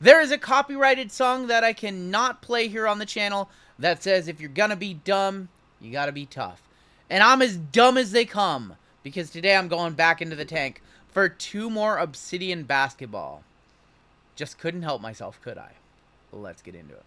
There is a copyrighted song that I cannot play here on the channel that says if you're gonna be dumb, you gotta be tough. And I'm as dumb as they come, because today I'm going back into the tank for 2 more Obsidian basketball. Just couldn't help myself, could I? Let's get into it.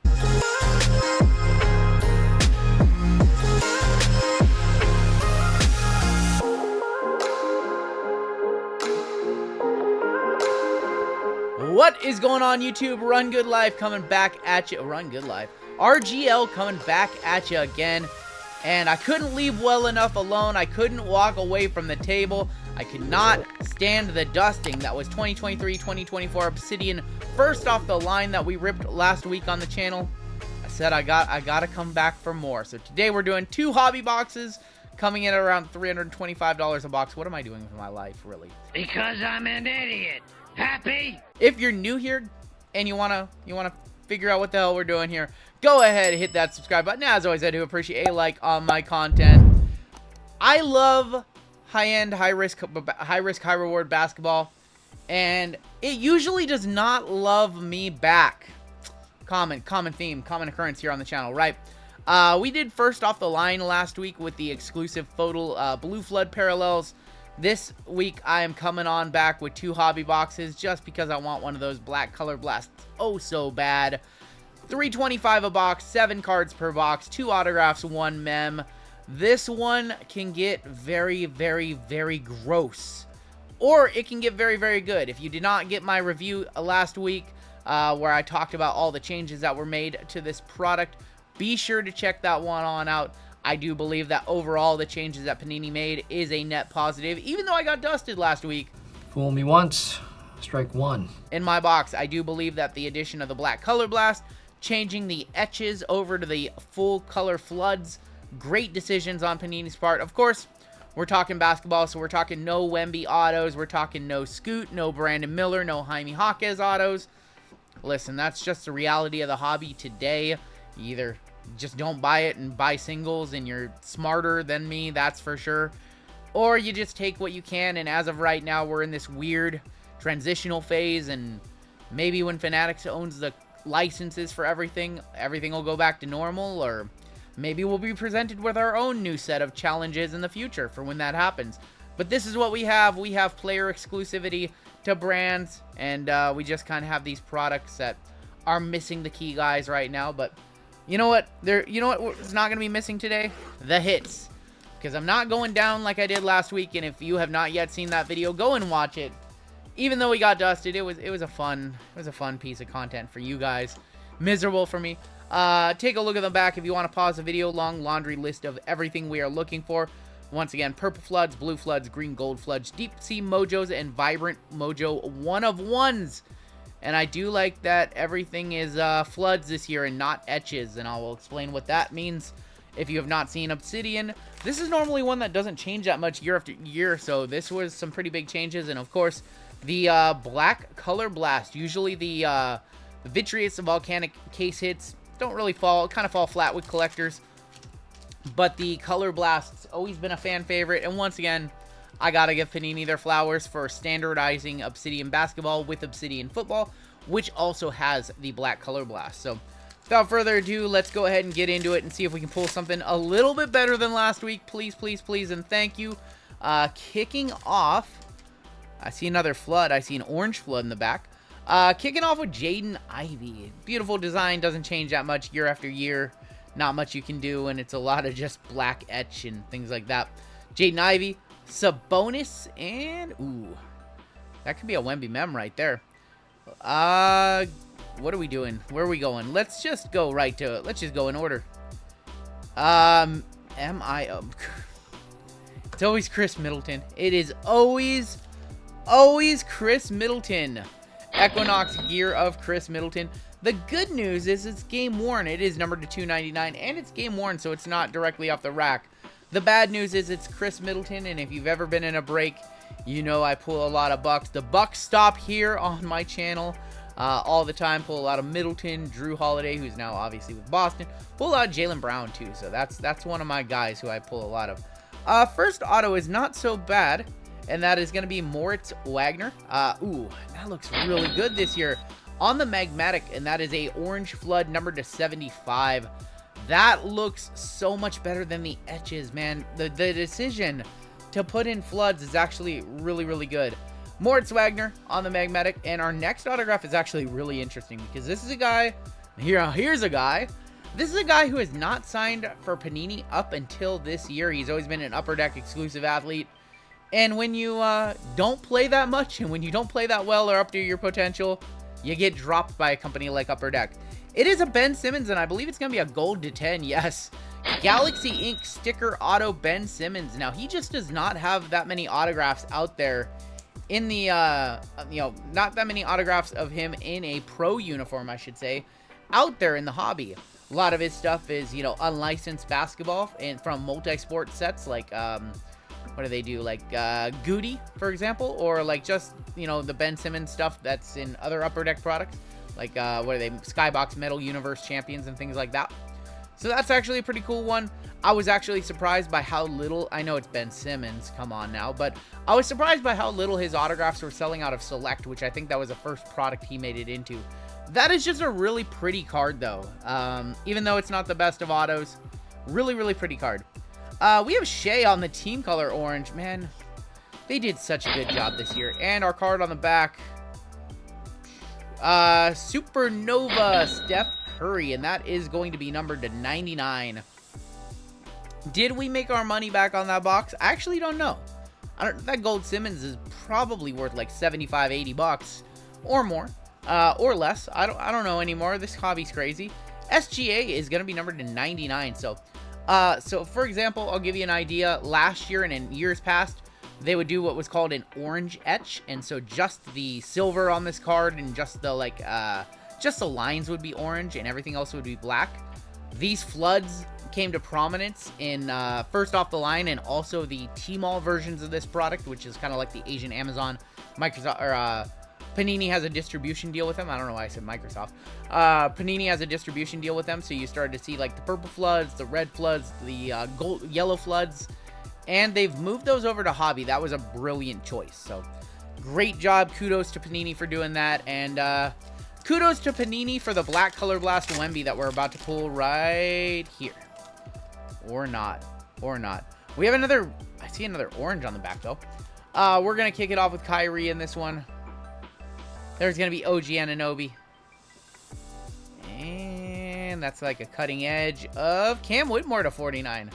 What is going on, YouTube? Rungoodlife coming back at you. Rungoodlife. RGL coming back at you again. And I couldn't leave well enough alone. I couldn't walk away from the table. I could not stand the dusting. That was 2023-2024 Obsidian first off the line that we ripped last week on the channel. I said I gotta come back for more. So today we're doing 2 hobby boxes coming in at around $325 a box. What am I doing with my life, really? Because I'm an idiot. Happy? If you're new here and you wanna figure out what the hell we're doing here, go ahead, hit that subscribe button. As always, I do appreciate a like on my content. I love high-end, high-risk, high-reward basketball, and it usually does not love me back. Common theme, common occurrence here on the channel, right? We did first off the line last week with the exclusive photo Blue Flood parallels. This week, I am coming on back with 2 hobby boxes just because I want one of those black color blasts oh so bad. $3.25 a box, 7 cards per box, 2 autographs, 1 mem. This one can get very, very, very gross. Or it can get very, very good. If you did not get my review last week, where I talked about all the changes that were made to this product, be sure to check that one on out. I do believe that overall the changes that Panini made is a net positive, even though I got dusted last week. Fool me once, strike one. In my box, I do believe that the addition of the black color blast, changing the etches over to the full color floods, great decisions on Panini's part. Of course, we're talking basketball, so we're talking no Wemby autos, we're talking no Scoot, no Brandon Miller, no Jaime Jaquez autos. Listen, that's just the reality of the hobby today. You either just don't buy it and buy singles and you're smarter than me, that's for sure, or you just take what you can. And as of right now, we're in this weird transitional phase, and maybe when Fanatics owns the licenses for everything will go back to normal, or maybe we'll be presented with our own new set of challenges in the future for when that happens. But this is what we have. We have player exclusivity to brands, and we just kind of have these products that are missing the key guys right now. But you know what? It's not going to be missing today? The hits. Because I'm not going down like I did last week, and if you have not yet seen that video, go and watch it. Even though we got dusted, it was a fun piece of content for you guys. Miserable for me. Take a look at the back if you want to pause the video. Long laundry list of everything we are looking for. Once again, purple floods, blue floods, green gold floods, deep sea mojos, and vibrant mojo 1-of-1s. And I do like that everything is floods this year and not etches, and I will explain what that means if you have not seen Obsidian. This is normally one that doesn't change that much year after year, so this was some pretty big changes. And of course, the black color blast. Usually the vitreous and volcanic case hits don't really fall, kind of fall flat with collectors, but the color blast's always been a fan favorite. And once again, I gotta give Panini their flowers for standardizing Obsidian basketball with Obsidian football, which also has the black color blast. So without further ado, let's go ahead and get into it and see if we can pull something a little bit better than last week. Please, please, please, and thank you. Kicking off, I see another flood. I see an orange flood in the back. Kicking off with Jaden Ivey. Beautiful design, doesn't change that much year after year. Not much you can do, and it's a lot of just black etch and things like that. Jaden Ivey. Sabonis, and ooh, that could be a Wemby mem right there. What are we doing? Where are we going? Let's just go right to it. Let's just go in order. It's always Chris Middleton. It is always Chris Middleton. Equinox gear of Chris Middleton. The good news is it's game worn. It is numbered to 299, and it's game worn, so it's not directly off the rack. The bad news is it's Chris Middleton, and if you've ever been in a break, you know I pull a lot of bucks. The bucks stop here on my channel all the time. Pull a lot of Middleton, Drew Holiday, who's now obviously with Boston. Pull a lot of Jaylen Brown, too, so that's one of my guys who I pull a lot of. First auto is not so bad, and that is going to be Moritz Wagner. Ooh, that looks really good this year. on the magmatic, and that is a orange flood numbered to 75. That looks so much better than the etches, man. The decision to put in floods is actually really, really good. Moritz Wagner on the magmatic, and our next autograph is actually really interesting because this is a guy, here's a guy. This is a guy who has not signed for Panini up until this year. He's always been an Upper Deck exclusive athlete. And when you don't play that much, and when you don't play that well or up to your potential, you get dropped by a company like Upper Deck. It is a Ben Simmons, and I believe it's going to be a gold to 10, yes. Galaxy Ink sticker auto Ben Simmons. Now, he just does not have that many autographs out there in the, not that many autographs of him in a pro uniform, I should say, out there in the hobby. A lot of his stuff is, unlicensed basketball and from multi-sport sets like, what do they do? Like, Goody, for example, or like just, the Ben Simmons stuff that's in other Upper Deck products. Like, what are they? Skybox Metal Universe Champions and things like that. So that's actually a pretty cool one. I was actually surprised by how little, I know it's Ben Simmons, come on now, but I was surprised by how little his autographs were selling out of Select, which I think that was the first product he made it into. That is just a really pretty card, though. Even though it's not the best of autos, really, really pretty card. We have Shea on the team color orange. Man, they did such a good job this year. And our card on the back, Supernova Steph Curry, and that is going to be numbered to 99. Did we make our money back on that box? I actually don't know. That gold Simmons is probably worth like 75, 80 bucks or more, or less. I don't know anymore. This hobby's crazy. SGA is going to be numbered to 99. So for example, I'll give you an idea. Last year and in years past, they would do what was called an orange etch, and so just the silver on this card and just the just the lines would be orange and everything else would be black. These floods came to prominence in first off the line and also the Tmall versions of this product, which is kind of like the Asian Amazon. Microsoft or Panini has a distribution deal with them. I don't know why I said Microsoft. Panini has a distribution deal with them, so you started to see like the purple floods, the red floods, the yellow floods, and they've moved those over to Hobby. That was a brilliant choice. So great job. Kudos to Panini for doing that, and kudos to Panini for the black color blast Wemby that we're about to pull right here. Or not. We have another, I see another orange on the back though. We're going to kick it off with Kyrie in this one. There's going to be OG Anunoby. And that's like a cutting edge of Cam Whitmore to 49.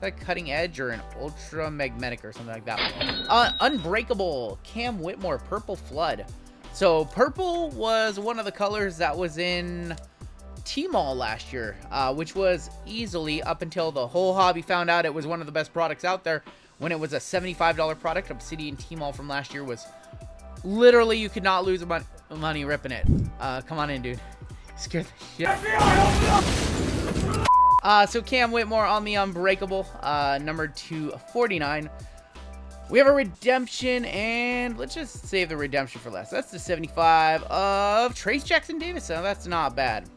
Like cutting edge or an ultra magnetic or something like that. Unbreakable Cam Whitmore purple flood. So purple was one of the colors that was in Tmall last year, which was easily, up until the whole hobby found out it was one of the best products out there, when it was a $75 product. Obsidian Tmall from last year was literally, you could not lose money ripping it. Come on in, dude. Scared the shit. So Cam Whitmore on the Unbreakable, numbered to 49. We have a redemption, and let's just save the redemption for last. That's the 75 of Trace Jackson Davis. So that's not bad.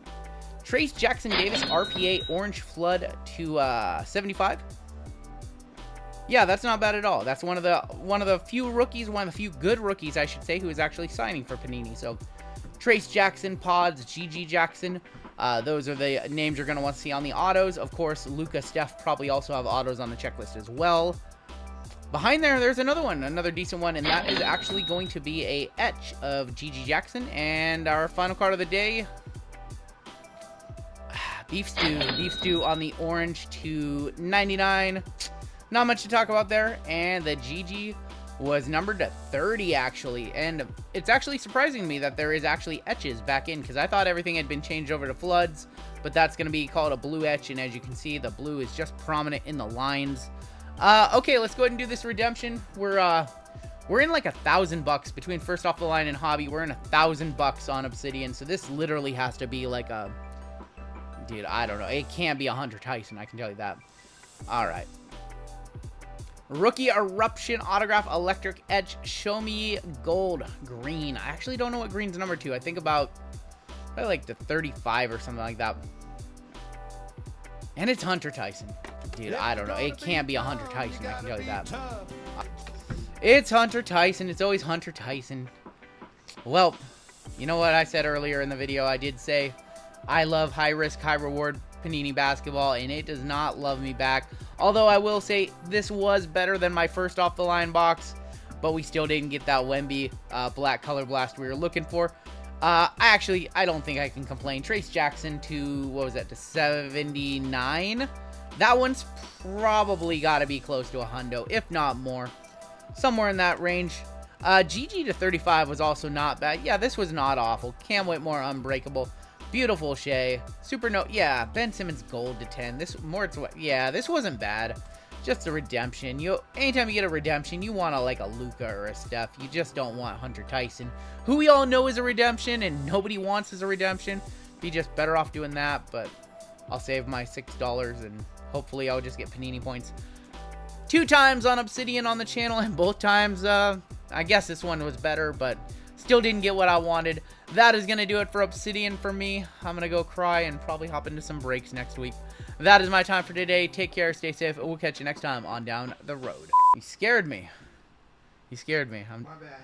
Trace Jackson Davis, RPA Orange Flood to 75. Yeah, that's not bad at all. That's one of the few rookies, one of the few good rookies, I should say, who is actually signing for Panini. So Trace Jackson, Pods, GG Jackson. Those are the names you're going to want to see on the autos. Of course, Luka, Steph probably also have autos on the checklist as well. Behind there's another one, another decent one, and that is actually going to be a etch of GG Jackson. And our final card of the day, Beef Stew on the orange to 99. Not much to talk about there. And the GG was numbered to 30, actually. And it's actually surprising to me that there is actually etches back in, because I thought everything had been changed over to floods, but that's going to be called a blue etch. And as you can see, the blue is just prominent in the lines. Okay, let's go ahead and do this redemption. We're in like $1,000 between first off the line and Hobby. We're in $1,000 on Obsidian, so this literally has to be like a, dude, I don't know. It can't be a Hunter Tyson, I can tell you that. All right. Rookie Eruption Autograph Electric Etch. Show me gold green. I actually don't know what green's number 2. I think about probably like the 35 or something like that. And it's Hunter Tyson. Dude, I don't know. It can't be a Hunter Tyson, I can tell you that. It's Hunter Tyson. It's always Hunter Tyson. Well, You know what I said earlier in the video? I did say I love high risk, high reward Panini basketball, and it does not love me back. Although I will say this was better than my first off the line box, but we still didn't get that Wemby black color blast we were looking for. I don't think I can complain. Trace Jackson to, what was that, to 79? That one's probably got to be close to a hundo, if not more. Somewhere in that range. GG to 35 was also not bad. Yeah, this was not awful. Cam Whitmore, unbreakable. Beautiful Shea. Super note. Yeah, Ben Simmons gold to 10. This wasn't bad. Just a redemption. Anytime you get a redemption, you want like a Luka or a Steph. You just don't want Hunter Tyson, who we all know is a redemption and nobody wants as a redemption. Be just better off doing that, but I'll save my $6 and hopefully I'll just get Panini points 2 times on Obsidian on the channel, and both times, I guess this one was better, but still didn't get what I wanted. That is going to do it for Obsidian for me. I'm going to go cry and probably hop into some breaks next week. That is my time for today. Take care, stay safe, and we'll catch you next time on Down the Road. You scared me. You scared me. My bad.